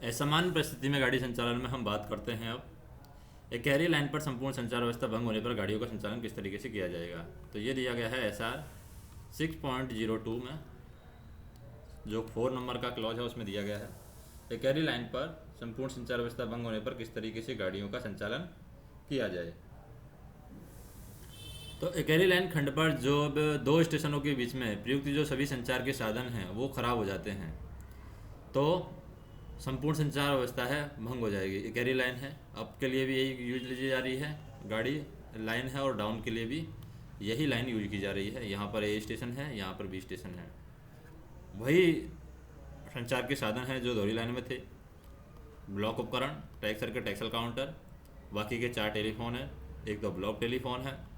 असामान्य परिस्थिति में गाड़ी संचालन में हम बात करते हैं अब एक कैरी लाइन पर संपूर्ण संचार व्यवस्था भंग होने पर गाड़ियों का संचालन किस तरीके से किया जाएगा। तो ये दिया गया है SR 6.02 में, जो 4 नंबर का क्लॉज है उसमें दिया गया है। एक कैरी लाइन पर संपूर्ण संचार व्यवस्था भंग होने पर किस तरीके से गाड़ियों का संचालन किया जाए। तो एकैरी लाइन खंड पर जो अब दो स्टेशनों के बीच में प्रयुक्त जो सभी संचार के साधन हैं वो खराब हो जाते हैं, तो संपूर्ण संचार व्यवस्था है भंग हो जाएगी। एकैरी लाइन है, अप के लिए भी यही यूज ली जा रही है गाड़ी लाइन है, और डाउन के लिए भी यही लाइन यूज की जा रही है। यहाँ पर A स्टेशन है, यहाँ पर B स्टेशन है। वही संचार के साधन हैं जो दोहरी लाइन में थे। ब्लॉक उपकरण, ट्रैक सर्किट, एक्सल काउंटर, बाकी के 4 टेलीफोन है। एक तो ब्लॉक टेलीफोन है,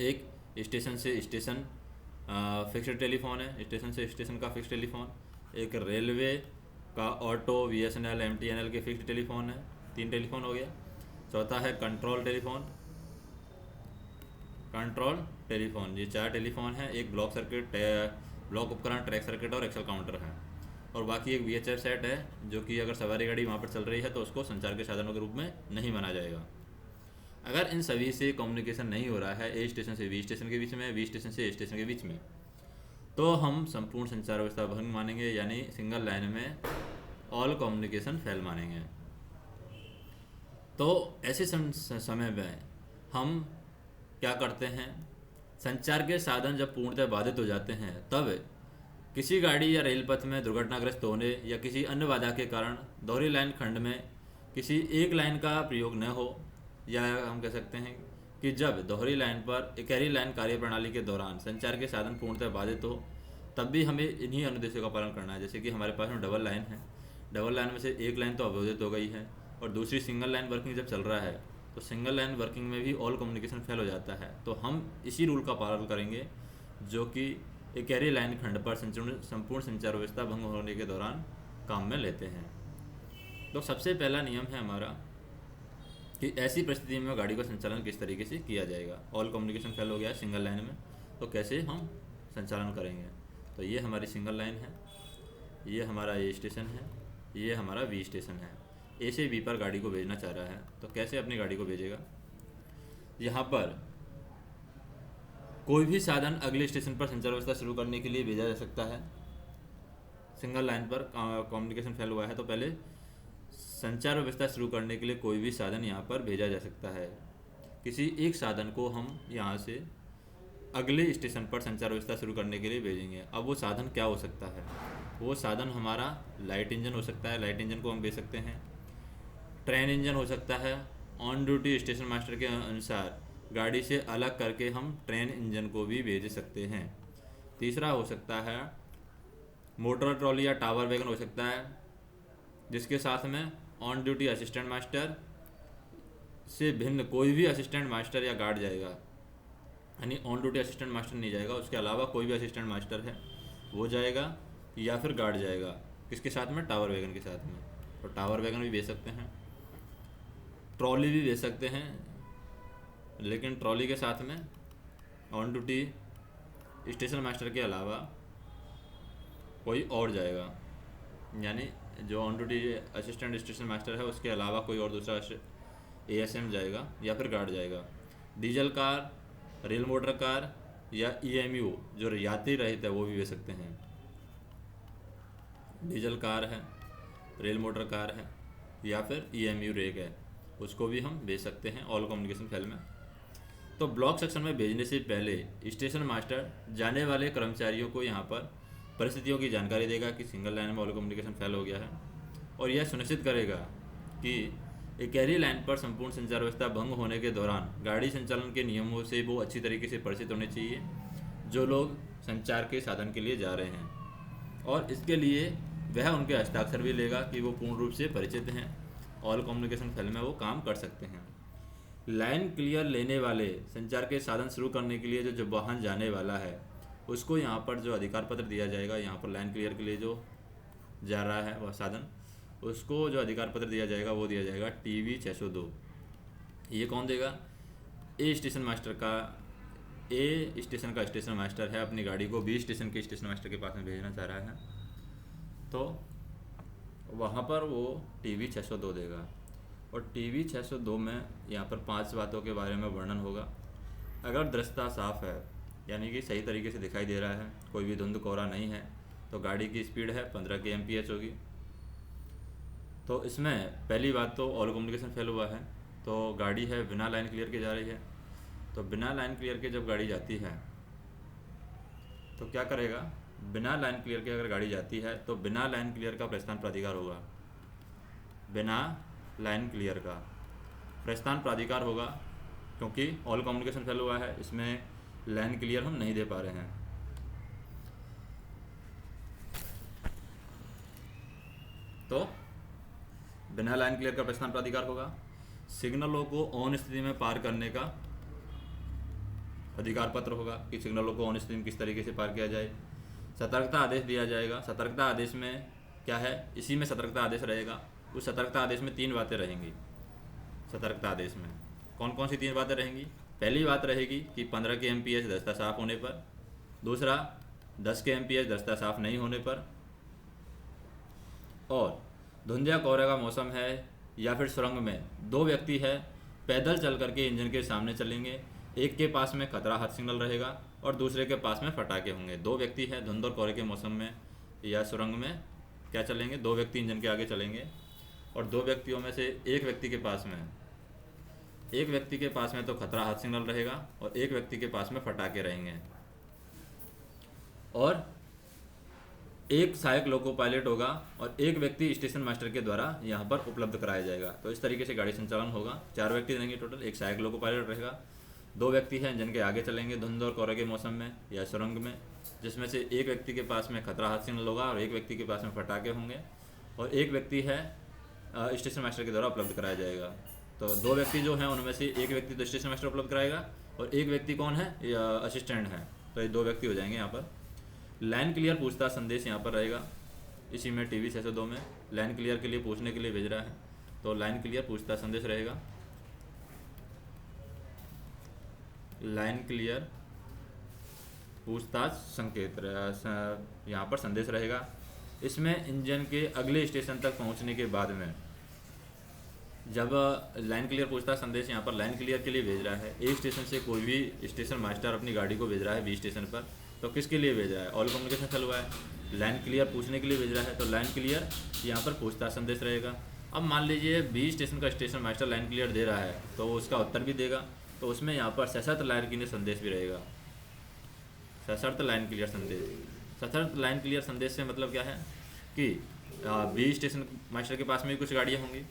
एक स्टेशन से स्टेशन फिक्स्ड टेलीफोन है, स्टेशन से स्टेशन का फिक्स्ड टेलीफोन, एक रेलवे का ऑटो BSNL MTNL के फिक्स्ड टेलीफोन है। 3 टेलीफोन हो गया। चौथा है कंट्रोल टेलीफोन, ये 4 टेलीफोन है। एक ब्लॉक सर्किट, ब्लॉक उपकरण, ट्रैक सर्किट और एक्सल काउंटर है। और बाकी एक VHF सेट है, जो कि अगर सवारी गाड़ी वहाँ पर चल रही है तो उसको संचार के साधनों के रूप में नहीं माना जाएगा। अगर इन सभी से कम्युनिकेशन नहीं हो रहा है A स्टेशन से B स्टेशन के बीच में, B स्टेशन से A स्टेशन के बीच में, तो हम संपूर्ण संचार व्यवस्था भंग मानेंगे, यानी सिंगल लाइन में ऑल कम्युनिकेशन फेल मानेंगे। तो ऐसे समय में हम क्या करते हैं, संचार के साधन जब पूर्णतः बाधित हो जाते हैं तब किसी गाड़ी या रेल पथ में दुर्घटनाग्रस्त होने या किसी अन्य बाधा के कारण दोहरी लाइन खंड में किसी एक लाइन का प्रयोग न हो, या हम कह सकते हैं कि जब दोहरी लाइन पर एकैरी लाइन कार्यप्रणाली के दौरान संचार के साधन पूर्णतः बाधित हो, तब भी हमें इन्हीं अनुदेशों का पालन करना है। जैसे कि हमारे पास में डबल लाइन है, डबल लाइन में से एक लाइन तो अवरोधित हो गई है और दूसरी सिंगल लाइन वर्किंग जब चल रहा है, तो सिंगल लाइन वर्किंग में भी ऑल कम्युनिकेशन फेल हो जाता है। तो हम इसी रूल का पालन करेंगे जो कि एकैरी लाइन खंड पर संपूर्ण संचार व्यवस्था भंग होने के दौरान काम में लेते हैं। तो सबसे पहला नियम है हमारा कि ऐसी परिस्थिति में गाड़ी का संचालन किस तरीके से किया जाएगा। ऑल कम्युनिकेशन फेल हो गया सिंगल लाइन में, तो कैसे हम संचालन करेंगे। तो ये हमारी सिंगल लाइन है, ये हमारा A स्टेशन है, ये हमारा B स्टेशन है। A से B पर गाड़ी को भेजना चाह रहा है, तो कैसे अपनी गाड़ी को भेजेगा। यहाँ पर कोई भी साधन अगले स्टेशन पर संचार व्यवस्था शुरू करने के लिए भेजा जा सकता है। सिंगल लाइन पर कम्युनिकेशन फेल हुआ है तो पहले संचार व्यवस्था शुरू करने के लिए कोई भी साधन यहाँ पर भेजा जा सकता है। किसी एक साधन को हम यहाँ से अगले स्टेशन पर संचार व्यवस्था शुरू करने के लिए भेजेंगे। अब वो साधन क्या हो सकता है, वो साधन हमारा लाइट इंजन हो सकता है, लाइट इंजन को हम भेज सकते हैं। ट्रेन इंजन हो सकता है, ऑन ड्यूटी स्टेशन मास्टर के अनुसार गाड़ी से अलग करके हम ट्रेन इंजन को भी भेज सकते हैं। तीसरा हो सकता है मोटर ट्रॉली या टावर वैगन हो सकता है, जिसके साथ में ऑन ड्यूटी असिस्टेंट मास्टर से भिन्न कोई भी असिस्टेंट मास्टर या गार्ड जाएगा। यानी ऑन ड्यूटी असिस्टेंट मास्टर नहीं जाएगा, उसके अलावा कोई भी असिस्टेंट मास्टर है वो जाएगा, या फिर गार्ड जाएगा। किसके साथ में, टावर वैगन के साथ में। तो टावर वैगन भी भेज सकते हैं, ट्रॉली भी भेज सकते हैं, लेकिन ट्रॉली के साथ में ऑन ड्यूटी स्टेशन मास्टर के अलावा कोई और जाएगा। यानी जो on duty assistant station master है उसके अलावा कोई और दूसरा ASM जाएगा या फिर गार्ड जाएगा। Diesel car, rail motor car या EMU जो यात्री रहित है वो भी भेज सकते हैं। डीजल कार है, रेल मोटर कार है या फिर EMU रेक है, उसको भी हम भेज सकते हैं ऑल कम्युनिकेशन फेल में। तो ब्लॉक सेक्शन में भेजने से पहले स्टेशन मास्टर जाने वाले कर्मचारियों को यहाँ पर परिस्थितियों की जानकारी देगा कि सिंगल लाइन में ऑल कम्युनिकेशन फेल हो गया है, और यह सुनिश्चित करेगा कि एकैरी लाइन पर संपूर्ण संचार व्यवस्था भंग होने के दौरान गाड़ी संचालन के नियमों से वो अच्छी तरीके से परिचित होने चाहिए जो लोग संचार के साधन के लिए जा रहे हैं, और इसके लिए वह उनके हस्ताक्षर भी लेगा कि वो पूर्ण रूप से परिचित हैं, ऑल कम्युनिकेशन फेल में वो काम कर सकते हैं। लाइन क्लियर लेने वाले संचार के साधन शुरू करने के लिए जो वाहन जाने वाला है उसको यहाँ पर जो अधिकार पत्र दिया जाएगा, यहाँ पर लाइन क्लियर के लिए जो जा रहा है वह साधन, उसको जो अधिकार पत्र दिया जाएगा वो दिया जाएगा TB 602। ये कौन देगा, A स्टेशन मास्टर का, A स्टेशन का स्टेशन मास्टर है, अपनी गाड़ी को B स्टेशन के स्टेशन मास्टर के पास में भेजना चाह रहा है, तो वहाँ पर वो TV 602 देगा। और TV 602 में यहाँ पर 5 बातों के बारे में वर्णन होगा। अगर दृश्यता साफ़ है, यानी कि सही तरीके से दिखाई दे रहा है, कोई भी धुंध कोहरा नहीं है, तो गाड़ी की स्पीड है 15 kmph होगी। तो इसमें पहली बात तो ऑल कम्युनिकेशन फेल हुआ है, तो गाड़ी है बिना लाइन क्लियर के जा रही है। तो बिना लाइन क्लियर के जब गाड़ी जाती है तो क्या करेगा, बिना लाइन क्लियर के अगर गाड़ी जाती है तो बिना लाइन क्लियर का प्रस्थान प्राधिकार होगा। बिना लाइन क्लियर का प्रस्थान प्राधिकार होगा, क्योंकि ऑल कम्युनिकेशन फेल हुआ है, इसमें लाइन क्लियर हम नहीं दे पा रहे हैं। तो बिना लाइन क्लियर का प्रस्थान प्राधिकार होगा। सिग्नलों को ऑन स्थिति में पार करने का अधिकार पत्र होगा कि सिग्नलों को ऑन स्थिति में किस तरीके से पार किया जाए। सतर्कता आदेश दिया जाएगा। सतर्कता आदेश में क्या है, इसी में सतर्कता आदेश रहेगा। उस सतर्कता आदेश में 3 बातें रहेंगी। सतर्कता आदेश में कौन कौन सी 3 बातें रहेंगी? पहली बात रहेगी कि 15 kmph दस्ता साफ होने पर। दूसरा 10 kmph दस्ता साफ नहीं होने पर। और धुंध या कोहरे का मौसम है या फिर सुरंग में 2 व्यक्ति है, पैदल चल करके इंजन के सामने चलेंगे। एक के पास में खतरा हाथ सिग्नल रहेगा और दूसरे के पास में फटाके होंगे। 2 व्यक्ति है, धुंध और कोहरे के मौसम में या सुरंग में क्या चलेंगे, 2 व्यक्ति इंजन के आगे चलेंगे। और 2 व्यक्तियों में से एक व्यक्ति के पास में तो खतरा हाथ सिग्नल रहेगा और एक व्यक्ति के पास में फटाके रहेंगे। और एक सहायक लोको पायलट होगा और एक व्यक्ति स्टेशन मास्टर के द्वारा यहाँ पर उपलब्ध कराया जाएगा। तो इस तरीके से गाड़ी संचालन होगा। 4 व्यक्ति रहेंगे टोटल, एक सहायक लोको पायलट रहेगा, 2 व्यक्ति हैं इंजन के आगे चलेंगे धुंध और कोहरे के मौसम में या सुरंग में, जिसमें से एक व्यक्ति के पास में खतरा हाथ सिग्नल होगा और एक व्यक्ति के पास में फटाके होंगे। और एक व्यक्ति है स्टेशन मास्टर के द्वारा उपलब्ध कराया जाएगा। तो 2 व्यक्ति जो हैं उनमें से एक व्यक्ति तो स्टेशन मास्टर उपलब्ध कराएगा और एक व्यक्ति कौन है, असिस्टेंट है। तो ये 2 व्यक्ति हो जाएंगे। यहाँ पर लाइन क्लियर पूछताछ संदेश यहाँ पर रहेगा। इसी में TV 602 में लाइन क्लियर के लिए पूछने के लिए भेज रहा है, तो लाइन क्लियर पूछताछ संदेश रहेगा। लाइन क्लियर पूछताछ संकेत यहाँ पर संदेश रहेगा। इसमें इंजन के अगले स्टेशन तक पहुँचने के बाद में जब लाइन क्लियर पूछताछ संदेश यहाँ पर लाइन क्लियर के लिए भेज रहा है, ए स्टेशन से कोई भी स्टेशन मास्टर अपनी गाड़ी को भेज रहा है B स्टेशन पर, तो किसके लिए भेज रहा है, ऑल कम्युनिकेशन फेल हुआ है, लाइन क्लियर पूछने के लिए भेज रहा है। तो लाइन क्लियर यहाँ पर पूछताछ संदेश रहेगा। अब मान लीजिए B स्टेशन का स्टेशन मास्टर लाइन क्लियर दे रहा है तो वो उसका उत्तर भी देगा, तो उसमें यहाँ पर सशर्त लाइन क्लियर संदेश भी रहेगा। सशर्त लाइन क्लियर संदेश, सशर्त लाइन क्लियर संदेश से मतलब क्या है कि B स्टेशन मास्टर के पास में भी कुछ गाड़ियाँ होंगी,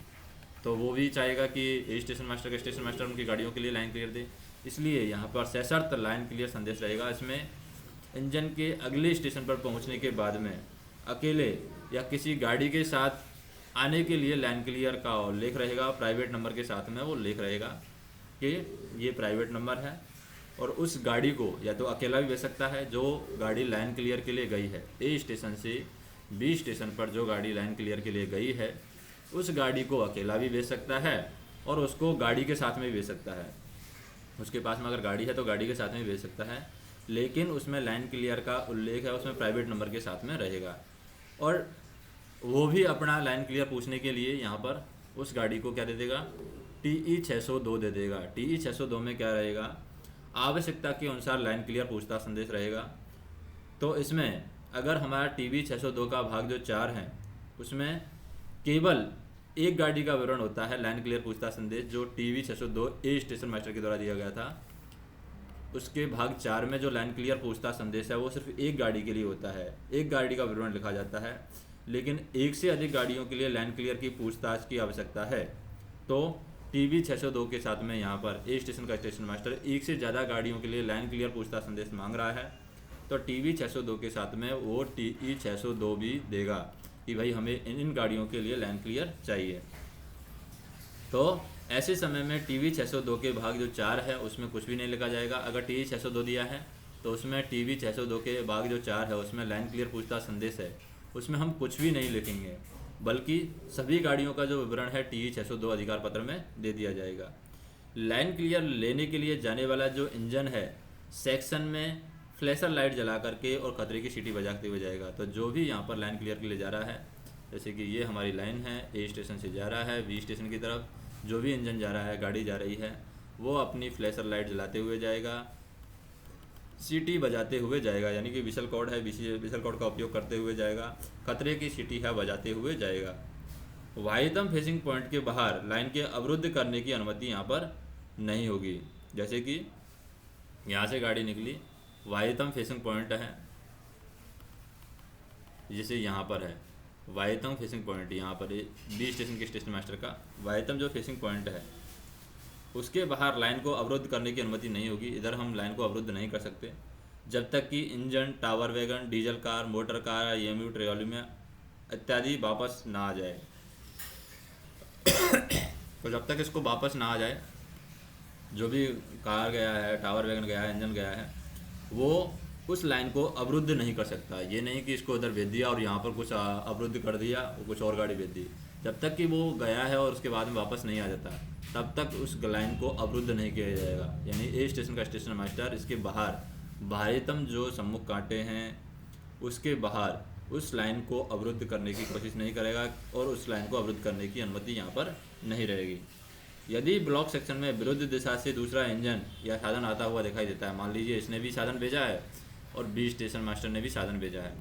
तो वो भी चाहेगा कि ए स्टेशन मास्टर उनकी गाड़ियों के लिए लाइन क्लियर दे, इसलिए यहाँ पर सशर्त लाइन क्लियर संदेश रहेगा। इसमें इंजन के अगले स्टेशन पर पहुँचने के बाद में अकेले या किसी गाड़ी के साथ आने के लिए लाइन क्लियर का उल्लेख रहेगा। प्राइवेट नंबर के साथ में वो उल्लेख रहेगा कि ये प्राइवेट नंबर है। और उस गाड़ी को या तो अकेला भी भेज सकता है, जो गाड़ी लाइन क्लियर के लिए गई है ए स्टेशन से B स्टेशन पर, जो गाड़ी लाइन क्लियर के लिए गई है उस गाड़ी को अकेला भी भेज सकता है और उसको गाड़ी के साथ में भी भेज सकता है। उसके पास में अगर गाड़ी है तो गाड़ी के साथ में भी भेज सकता है, लेकिन उसमें लाइन क्लियर का उल्लेख है, उसमें प्राइवेट नंबर के साथ में रहेगा। और वो भी अपना लाइन क्लियर पूछने के लिए यहाँ पर उस गाड़ी को क्या दे देगा, TE 602 दे देगा। TE 602 में क्या रहेगा, आवश्यकता के अनुसार लाइन क्लियर पूछताछ संदेश रहेगा। तो इसमें अगर हमारा TV 602 का भाग जो 4 है उसमें केवल एक गाड़ी का विवरण होता है लाइन क्लियर पूछताछ संदेश, जो TV 602 ए स्टेशन मास्टर के द्वारा दिया गया था। उसके भाग 4 में जो लाइन क्लियर पूछताछ संदेश है वो सिर्फ एक गाड़ी के लिए होता है, एक गाड़ी का विवरण लिखा जाता है। लेकिन एक से अधिक गाड़ियों के लिए लाइन क्लियर की पूछताछ की आवश्यकता है, तो TV 602 के साथ में यहाँ पर ए स्टेशन का स्टेशन मास्टर एक से ज़्यादा गाड़ियों के लिए लाइन क्लियर पूछताछ संदेश मांग रहा है, तो TV 602 के साथ में वो TE 602 भी देगा कि भाई हमें इन गाड़ियों के लिए लाइन क्लियर चाहिए। तो ऐसे समय में TV 602 के भाग जो 4 है उसमें कुछ भी नहीं लिखा जाएगा। अगर TE 602 दिया है तो उसमें TV 602 के भाग जो 4 है उसमें लाइन क्लियर पूछताछ संदेश है, उसमें हम कुछ भी नहीं लिखेंगे, बल्कि सभी गाड़ियों का जो विवरण है TE 602 अधिकार पत्र में दे दिया जाएगा। लाइन क्लियर लेने के लिए जाने वाला जो इंजन है सेक्शन में फ्लैशर लाइट जला करके और खतरे की सीटी बजाते हुए जाएगा। तो जो भी यहाँ पर लाइन क्लियर के लिए जा रहा है जैसे कि ये हमारी लाइन है, ए स्टेशन से जा रहा है बी स्टेशन की तरफ, जो भी इंजन जा रहा है, गाड़ी जा रही है, वो अपनी फ्लैशर लाइट जलाते हुए जाएगा, सीटी बजाते हुए जाएगा, यानी कि विसल कॉर्ड है, विसल कॉर्ड का उपयोग करते हुए जाएगा, खतरे की सीटी है बजाते हुए जाएगा। वाहितम फेसिंग पॉइंट के बाहर लाइन के अवरुद्ध करने की अनुमति यहाँ पर नहीं होगी। जैसे कि यहाँ से गाड़ी निकली, वाहितम फेसिंग पॉइंट है, जैसे यहाँ पर है वाहितम फेसिंग पॉइंट, यहाँ पर बी स्टेशन के स्टेशन मास्टर का वाहितम जो फेसिंग पॉइंट है, उसके बाहर लाइन को अवरुद्ध करने की अनुमति नहीं होगी। इधर हम लाइन को अवरुद्ध नहीं कर सकते जब तक कि engine, tower wagon, diesel car, motor car, EMU, ट्रेलॉली इत्यादि वापस ना आ जाए। तो जब तक इसको वापस ना आ जाए, जो भी कार गया है, टावर वैगन गया है, इंजन गया है, वो उस लाइन को अवरुद्ध नहीं कर सकता। ये नहीं कि इसको उधर भेज दिया और यहाँ पर कुछ अवरुद्ध कर दिया और कुछ और गाड़ी भेज दी। जब तक कि वो गया है और उसके बाद में वापस नहीं आ जाता, तब तक उस लाइन को अवरुद्ध नहीं किया जाएगा। यानी ए स्टेशन का स्टेशन मास्टर इसके बाहर बाह्यतम जो सम्मुख कांटे हैं उसके बाहर उस लाइन को अवरुद्ध करने की कोशिश नहीं करेगा और उस लाइन को अवरुद्ध करने की अनुमति यहाँ पर नहीं रहेगी। यदि ब्लॉक सेक्शन में विरुद्ध दिशा से दूसरा इंजन या साधन आता हुआ दिखाई देता है, मान लीजिए इसने भी साधन भेजा है और बी स्टेशन मास्टर ने भी साधन भेजा है,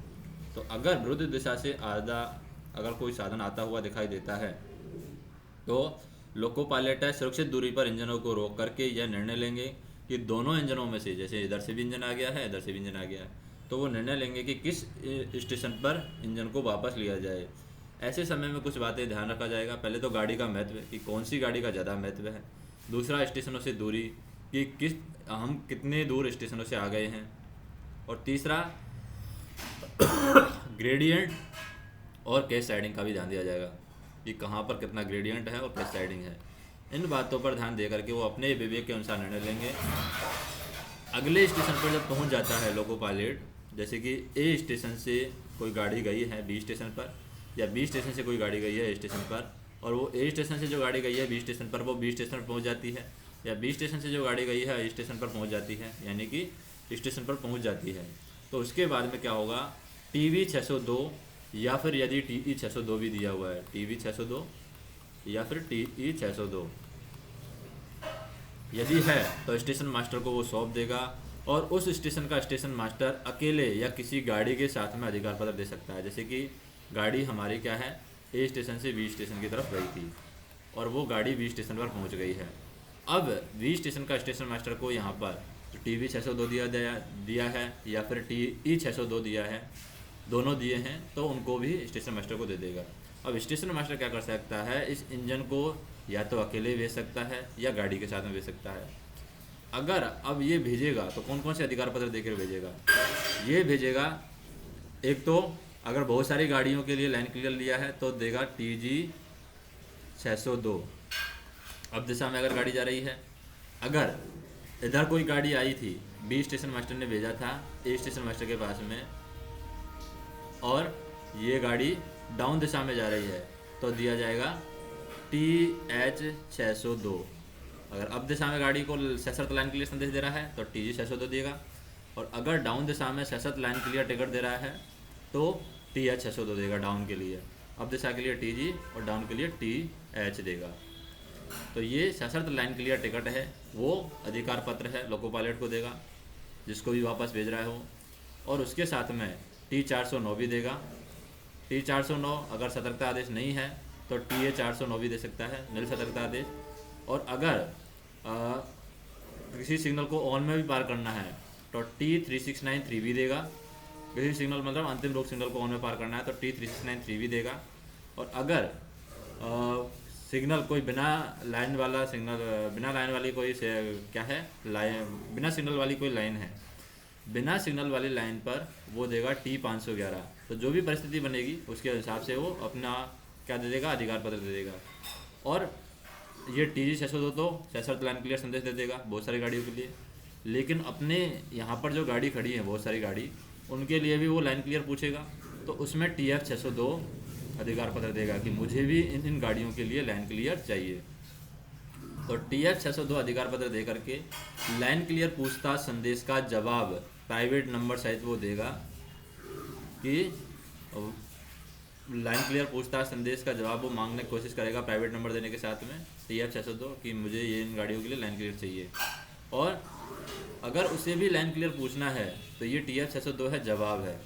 तो अगर विरुद्ध दिशा से अगर कोई साधन आता हुआ दिखाई देता है तो लोको पायलट सुरक्षित दूरी पर इंजनों को रोक करके यह निर्णय लेंगे कि दोनों इंजनों में से, जैसे इधर से भी इंजन आ गया है, इधर से भी इंजन आ गया है, तो वो निर्णय लेंगे कि किस स्टेशन पर इंजन को वापस लिया जाए। ऐसे समय में कुछ बातें ध्यान रखा जाएगा। पहले तो गाड़ी का महत्व कि कौन सी गाड़ी का ज़्यादा महत्व है, दूसरा स्टेशनों से दूरी कि हम कितने दूर स्टेशनों से आ गए हैं, और तीसरा ग्रेडियंट और केस साइडिंग का भी ध्यान दिया जाएगा कि कहाँ पर कितना ग्रेडियंट है और केस साइडिंग है। इन बातों पर ध्यान दे करके वो अपने विवेक के अनुसार निर्णय लेंगे। अगले स्टेशन पर जब पहुंच जाता है लोको पायलट, जैसे कि ए स्टेशन से कोई गाड़ी गई है बी स्टेशन पर, या बी स्टेशन से कोई गाड़ी गई है ए स्टेशन पर, और वो ए स्टेशन से जो गाड़ी गई है बी स्टेशन पर, वो बी स्टेशन पर पहुँच जाती है, या बी स्टेशन से जो गाड़ी गई है ए स्टेशन पर पहुँच जाती है, यानी कि स्टेशन पर पहुँच जाती है। तो उसके बाद में क्या होगा, TV 602 या फिर यदि TE 602 भी दिया हुआ है, TV 602 या फिर TE 602 यदि है तो स्टेशन मास्टर को वो सौंप देगा, और उस स्टेशन का स्टेशन मास्टर अकेले या किसी गाड़ी के साथ में अधिकार पत्र दे सकता है। जैसे कि गाड़ी हमारी क्या है, ए स्टेशन से बी स्टेशन की तरफ गई थी और वो गाड़ी बी स्टेशन पर पहुंच गई है। अब बी स्टेशन का स्टेशन मास्टर को यहाँ पर TV 602 दिया है या फिर TE 602 दिया है, दोनों दिए हैं, तो उनको भी स्टेशन मास्टर को दे देगा। अब स्टेशन मास्टर क्या कर सकता है, इस इंजन को या तो अकेले भेज सकता है या गाड़ी के साथ में भेज सकता है। अगर अब ये भेजेगा तो कौन कौन से अधिकार पत्र देकर भेजेगा, ये भेजेगा, एक तो अगर बहुत सारी गाड़ियों के लिए लाइन क्लियर लिया है तो देगा TG 602। अब दिशा में अगर गाड़ी जा रही है, अगर इधर कोई गाड़ी आई थी, बी स्टेशन मास्टर ने भेजा था ए स्टेशन मास्टर के पास में, और ये गाड़ी डाउन दिशा में जा रही है, तो दिया जाएगा TH 602। अगर अब दिशा में गाड़ी को सशर्त लाइन क्लियर संदेश दे रहा है तो TG 602 देगा, और अगर डाउन दिशा में सशर्त लाइन क्लियर टिकट दे रहा है तो TH 602 देगा डाउन के लिए। अब दिशा के लिए TG और डाउन के लिए TH देगा। तो ये सशर्त लाइन क्लियर टिकट है, वो अधिकार पत्र है लोको पायलट को देगा जिसको भी वापस भेज रहा है वो, और उसके साथ में T 409 भी देगा। T 409 अगर सतर्कता आदेश नहीं है तो TA 409 भी दे सकता है, नील सतर्कता आदेश। और अगर किसी सिग्नल को ऑन में भी पार करना है तो T 3693 भी देगा। किसी सिग्नल मतलब अंतिम रोक सिग्नल को ऑन में पार करना है तो T 3693 भी देगा। और अगर सिग्नल कोई बिना लाइन वाली कोई क्या है, बिना सिग्नल वाली कोई लाइन है, बिना सिग्नल वाली लाइन पर वो देगा T 511। तो जो भी परिस्थिति बनेगी उसके हिसाब से वो अपना क्या दे देगा, अधिकार पत्र दे देगा। और ये TG 602 तो सशर्त लाइन क्लियर संदेश दे देगा बहुत सारी गाड़ियों के लिए, लेकिन अपने यहाँ पर जो गाड़ी खड़ी है बहुत सारी गाड़ी, उनके लिए भी वो लाइन क्लियर पूछेगा, तो उसमें TF 602 अधिकार पत्र देगा कि मुझे भी इन गाड़ियों के लिए लाइन क्लियर चाहिए। तो TF 602 अधिकार पत्र दे करके लाइन क्लियर पूछताछ संदेश का जवाब प्राइवेट नंबर सहित वो देगा कि लाइन क्लियर पूछताछ संदेश का जवाब वो मांगने की कोशिश करेगा प्राइवेट नंबर देने के साथ में TF602 कि मुझे ये इन गाड़ियों के लिए लाइन क्लियर चाहिए। और अगर उसे भी लाइन क्लियर पूछना है तो ये TF602 है, जवाब है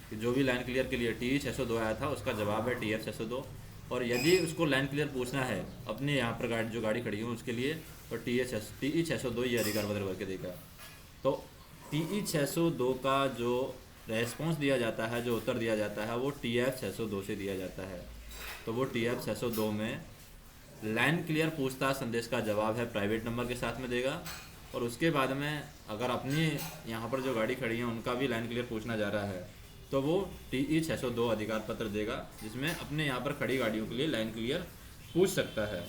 कि जो भी लाइन क्लियर के लिए TE602 आया था उसका जवाब है TF602। और यदि उसको लाइन क्लियर पूछना है अपने यहाँ पर गाड़ी जो गाड़ी खड़ी है उसके लिए तो TE602 ये अधिकार पत्र भर के देगा। तो TE602 का जो रेस्पॉन्स दिया जाता है, जो उत्तर दिया जाता है, वो TF602 से दिया जाता है। तो वो TF602 में लाइन क्लियर पूछताछ संदेश का जवाब है प्राइवेट नंबर के साथ में देगा। और उसके बाद में अगर अपनी यहाँ पर जो गाड़ी खड़ी है उनका भी लाइन क्लियर पूछना जा रहा है तो वो TE602 अधिकार पत्र देगा, जिसमें अपने यहाँ पर खड़ी गाड़ियों के लिए लाइन क्लियर पूछ सकता है।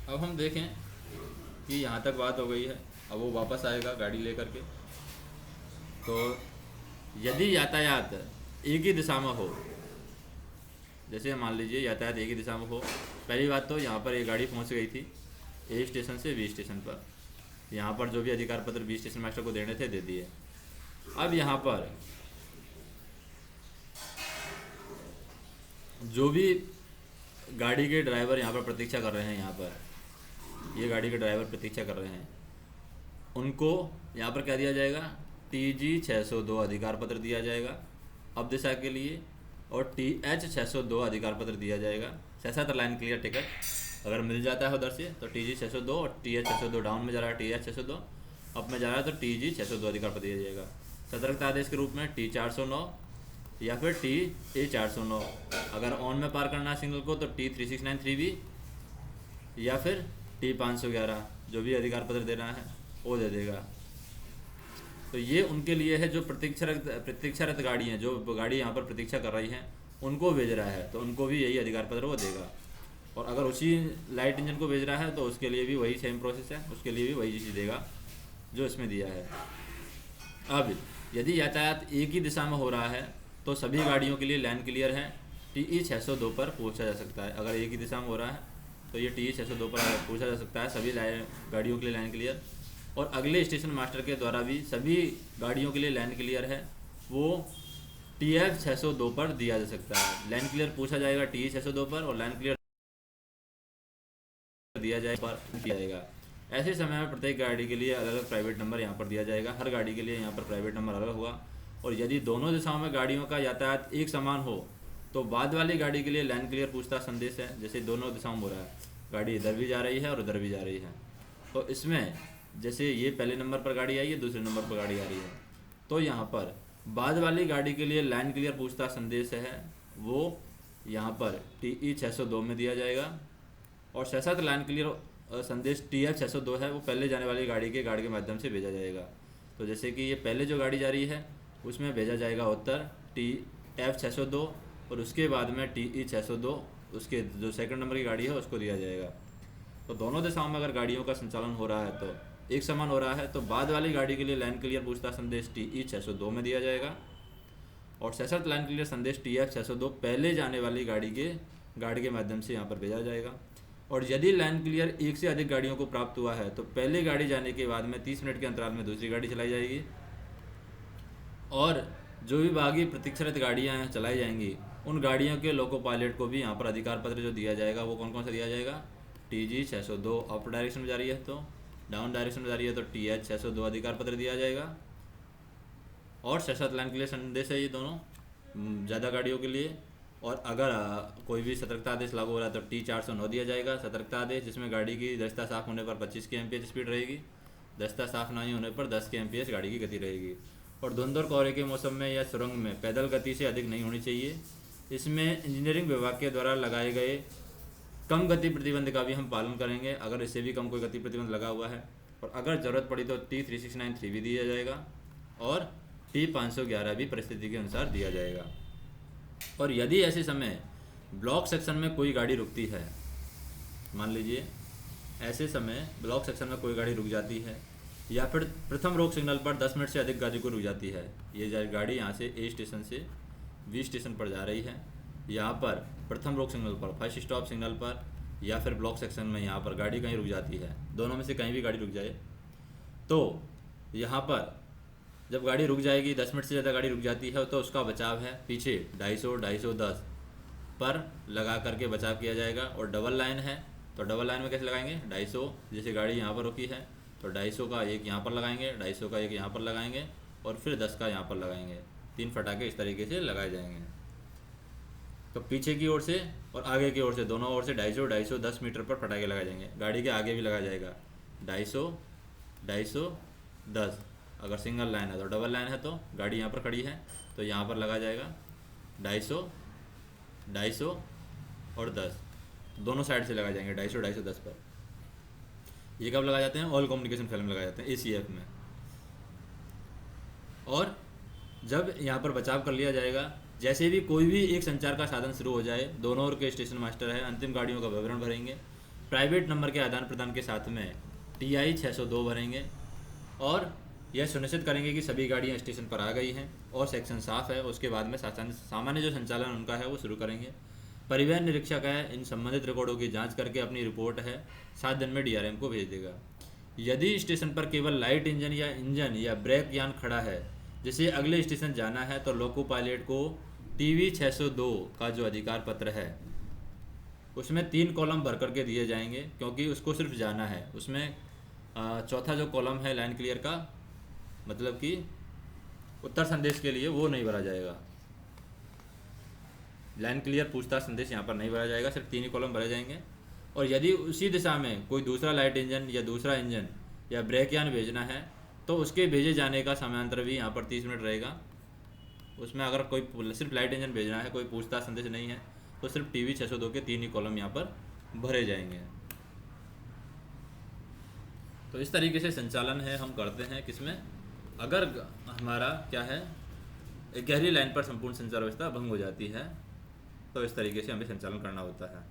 अब हम देखें कि यहाँ तक बात हो गई है, अब वो वापस आएगा गाड़ी लेकर के। तो यदि यातायात एक ही दिशा में हो, जैसे मान लीजिए यातायात एक ही दिशा में हो, पहली बात तो यहाँ पर एक गाड़ी पहुँच गई थी A स्टेशन से B स्टेशन पर, यहाँ पर जो भी अधिकार पत्र B स्टेशन मास्टर को देने थे दे दिए। अब यहाँ पर जो भी गाड़ी के ड्राइवर यहाँ पर प्रतीक्षा कर रहे हैं, यहाँ पर ये गाड़ी के ड्राइवर प्रतीक्षा कर रहे हैं, उनको यहाँ पर क्या दिया जाएगा, TG602 अधिकार पत्र दिया जाएगा अब दिशा के लिए, और TH602 अधिकार पत्र दिया जाएगा। सशस्त्र लाइन क्लियर टिकट अगर मिल जाता है उधर से तो TG602, और TH602 डाउन में जा रहा है TH602, अप में जा रहा है तो TG602 अधिकार पत्र दिया जाएगा। सतर्कता आदेश के रूप में T409 या फिर TA409, अगर ऑन में पार करना है सिग्नल को तो T3693B या फिर T511, जो भी अधिकार पत्र देना है वो दे देगा। तो ये उनके लिए है जो प्रतीक्षारत गाड़ी हैं, जो गाड़ी यहाँ पर प्रतीक्षा कर रही हैं उनको भेज रहा है, तो उनको भी यही अधिकार पत्र वो देगा। और अगर उसी लाइट इंजन को भेज रहा है तो उसके लिए भी वही सेम प्रोसेस है, उसके लिए भी वही चीज़ देगा जो इसमें दिया है। अब यदि यातायात एक ही दिशा में हो रहा है तो सभी गाड़ियों के लिए लाइन क्लियर है TE602 पर पूछा जा सकता है। अगर एक ही दिशा में हो रहा है तो ये TE602 पर पूछा जा सकता है सभी गाड़ियों के लिए लाइन क्लियर। और अगले स्टेशन मास्टर के द्वारा भी सभी गाड़ियों के लिए लाइन क्लियर है वो TF602 पर दिया जा सकता है। लाइन क्लियर पूछा जाएगा TE602 पर और लाइन क्लियर दिया जाएगा। ऐसे समय में प्रत्येक गाड़ी के लिए अलग अलग प्राइवेट नंबर यहाँ पर दिया जाएगा, हर गाड़ी के लिए यहाँ पर प्राइवेट नंबर अलग होगा। और यदि दोनों दिशाओं में गाड़ियों का यातायात एक समान हो तो बाद वाली गाड़ी के लिए लाइन क्लियर पूछताछ संदेश है, जैसे दोनों दिशाओं में हो रहा है, गाड़ी इधर भी जा रही है और उधर भी जा रही है, तो इसमें जैसे ये पहले नंबर पर गाड़ी आई है, दूसरे नंबर पर गाड़ी आ रही है, तो यहाँ पर बाद वाली गाड़ी के लिए लाइन क्लियर पूछताछ संदेश है वो यहाँ पर TE602 में दिया जाएगा। और सशस्त्र लाइन क्लियर संदेश TF602 है वो पहले जाने वाली गाड़ी के गार्ड के माध्यम से भेजा जाएगा। तो जैसे कि ये पहले जो गाड़ी जा रही है उसमें भेजा जाएगा उत्तर TF602 और उसके बाद में TE602 उसके जो सेकंड नंबर की गाड़ी है उसको दिया जाएगा। तो दोनों दिशाओं में अगर गाड़ियों का संचालन हो रहा है तो एक समान हो रहा है तो बाद वाली गाड़ी के लिए लाइन क्लियर पूछताछ संदेश TE602 में दिया जाएगा और सशस्त्र लाइन क्लियर संदेश TF602 पहले जाने वाली गाड़ी के गार्ड के माध्यम से यहाँ पर भेजा जाएगा। और यदि लाइन क्लियर एक से अधिक गाड़ियों को प्राप्त हुआ है तो पहले गाड़ी जाने के बाद में 30 मिनट के अंतराल में दूसरी गाड़ी चलाई जाएगी और जो भी बागी प्रतीक्षारत गाड़ियाँ चलाई जाएंगी उन गाड़ियों के लोको पायलट को भी यहाँ पर अधिकार पत्र जो दिया जाएगा वो कौन कौन सा दिया जाएगा। TG602 अप डायरेक्शन में जा रही है तो, डाउन डायरेक्शन में जा रही है तो TH602 अधिकार पत्र दिया जाएगा। और सशस्त्र लाइन क्लियर संदेश है ये दोनों ज़्यादा गाड़ियों के लिए। और अगर कोई भी सतर्कता आदेश लागू हो रहा है तो T409 दिया जाएगा सतर्कता आदेश, जिसमें गाड़ी की दस्ता साफ होने पर 25 kmph स्पीड रहेगी, दस्ता साफ नहीं होने पर 10 kmph गाड़ी की गति रहेगी। और धुंध और कोहरे के मौसम में या सुरंग में पैदल गति से अधिक नहीं होनी चाहिए। इसमें इंजीनियरिंग विभाग के द्वारा लगाए गए कम गति प्रतिबंध का भी हम पालन करेंगे अगर इससे भी कम कोई गति प्रतिबंध लगा हुआ है। और अगर ज़रूरत पड़ी तो T3693 भी दिया जाएगा और T511 भी परिस्थिति के अनुसार दिया जाएगा। और यदि ऐसे समय ब्लॉक सेक्शन में कोई गाड़ी रुकती है, मान लीजिए ऐसे समय ब्लॉक सेक्शन में कोई गाड़ी रुक जाती है या फिर प्रथम रोक सिग्नल पर 10 मिनट से अधिक गाड़ी को रुक जाती है, ये गाड़ी यहाँ से A स्टेशन से B स्टेशन पर जा रही है, यहाँ पर प्रथम रोक सिग्नल पर, फर्स्ट स्टॉप सिग्नल पर या फिर ब्लॉक सेक्शन में यहाँ पर गाड़ी कहीं रुक जाती है, दोनों में से कहीं भी गाड़ी रुक जाए तो यहाँ पर जब गाड़ी रुक जाएगी, 10 मिनट से ज़्यादा गाड़ी रुक जाती है तो उसका बचाव है पीछे 250 पर लगा करके बचाव किया जाएगा। और डबल लाइन है तो डबल लाइन में कैसे लगाएंगे, 250, जैसे गाड़ी यहाँ पर रुकी है तो 250 का एक यहाँ पर लगाएंगे, 250 का एक यहाँ पर लगाएंगे और फिर 10 का यहाँ पर लगाएंगे। 3 फटाके इस तरीके से लगाए जाएंगे। तो पीछे की ओर से और आगे की ओर से दोनों ओर से 250 250 10 मीटर पर फटाके लगाए जाएंगे। गाड़ी के आगे भी लगाया जाएगा 250 250 10। अगर सिंगल लाइन है तो, डबल लाइन है तो गाड़ी यहाँ पर खड़ी है तो यहाँ पर लगा जाएगा 250 250 और 10, दोनों साइड से लगाए जाएंगे 250 250 10 पर। ये कब लगाए जाते हैं, ऑल कम्युनिकेशन फेल में लगाए जाते हैं, ACF में। और जब यहाँ पर बचाव कर लिया जाएगा, जैसे भी कोई भी एक संचार का साधन शुरू हो जाए, दोनों ओर के स्टेशन मास्टर है अंतिम गाड़ियों का विवरण भरेंगे, प्राइवेट नंबर के आदान प्रदान के साथ में TI 602 भरेंगे और यह सुनिश्चित करेंगे कि सभी गाड़ियाँ स्टेशन पर आ गई हैं और सेक्शन साफ़ है। उसके बाद में सामान्य जो संचालन उनका है वो शुरू करेंगे। परिवहन निरीक्षक है इन संबंधित रिकॉर्डों की जांच करके अपनी रिपोर्ट है 7 दिन में DRM को भेज देगा। यदि स्टेशन पर केवल लाइट इंजन या ब्रेक यान खड़ा है जिसे अगले स्टेशन जाना है तो लोको पायलट को TV 602 का जो अधिकार पत्र है उसमें 3 कॉलम भर करके दिए जाएंगे, क्योंकि उसको सिर्फ जाना है। उसमें चौथा जो कॉलम है लाइन क्लियर का, मतलब कि उत्तर संदेश के लिए, वो नहीं भरा जाएगा। लाइन क्लियर पूछताछ संदेश यहाँ पर नहीं भरा जाएगा, सिर्फ 3 ही कॉलम भरे जाएंगे। और यदि उसी दिशा में कोई दूसरा लाइट इंजन या दूसरा इंजन या ब्रेक यान भेजना है तो उसके भेजे जाने का समयांतर भी यहाँ पर 30 मिनट रहेगा। उसमें अगर कोई सिर्फ लाइट इंजन भेजना है, कोई पूछताछ संदेश नहीं है, तो सिर्फ TV 602 के 3 ही कॉलम यहाँ पर भरे जाएंगे। तो इस तरीके से संचालन है हम करते हैं किसमें, अगर हमारा क्या है, एक गहरी लाइन पर संपूर्ण संचार व्यवस्था भंग हो जाती है तो इस तरीके से हमें संचालन करना होता है।